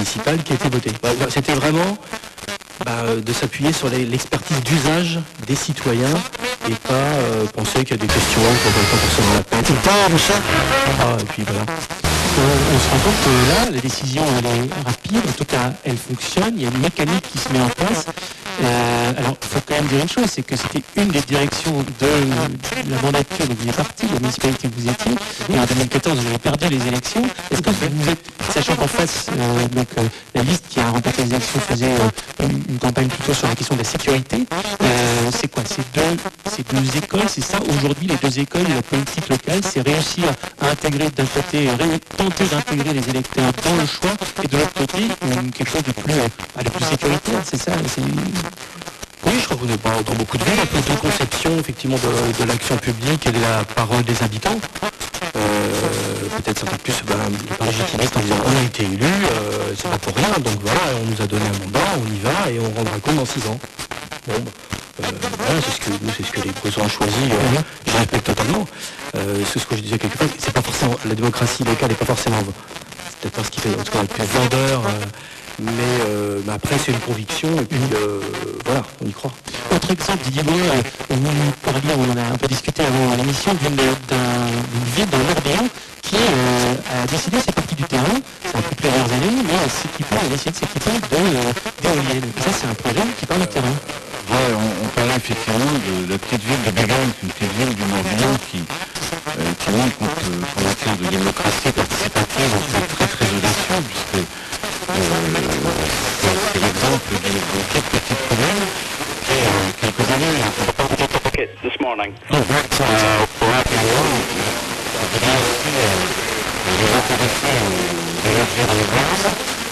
municipal qui a été voté. C'était vraiment de s'appuyer sur l'expertise d'usage des citoyens et pas penser qu'il y a des questions qu'on ne va pas forcément la peine. Tout le temps, ça. Et puis voilà. On se rend compte que là, la décision, elle est rapide, en tout cas, elle fonctionne, il y a une mécanique qui se met en place. Alors, il faut quand même dire une chose, c'est que c'était une des directions de la mandature dont vous êtes parti, la municipalité où vous étiez, et en 2014, vous avez perdu les élections. Est-ce que vous êtes, sachant qu'en face, la liste qui a remporté les élections faisait une campagne plutôt sur la question de la sécurité, c'est quoi? Ces deux écoles, c'est ça, aujourd'hui, les deux écoles, la politique locale, c'est réussir à intégrer d'un côté, tenter d'intégrer les électeurs dans le choix, et de l'autre côté, quelque chose de plus sécuritaire, c'est ça? Oui, je crois qu'on est dans beaucoup de villes, un peu de conception effectivement de l'action publique et de la parole des habitants. Peut-être certains plus légitimistes en disant on a été élu, c'est pas pour rien, donc voilà, on nous a donné un mandat, on y va et on rendra compte dans 6 ans. Bon, voilà, c'est ce que les besoins ont choisi, je respecte totalement. C'est ce que je disais quelque part, c'est pas forcément, la démocratie locale n'est pas forcément, c'est peut-être pas ce qui fait en tout cas le plus vendeur. Mais après c'est une conviction et puis voilà, on y croit. Autre exemple, Didier Boulet, vous parliez, on en a un peu discuté avant l'émission, d'une ville dans l'Orléans qui a décidé, c'est parti du terrain, ça a pris plusieurs années, mais elle a décidé de s'équiper d'éoliennes. Ça c'est un projet qui part du terrain. Ouais, on parlait effectivement de la petite ville de Bégagne, une petite ville du Morbihan qui montre qu'en matière de démocratie participative, on fait très très audacieux, puisque c'est l'exemple de quelques petits problèmes qui, quelques années, Okay, this morning. rapidement, ça devient aussi les intéresser d'élargir les bases.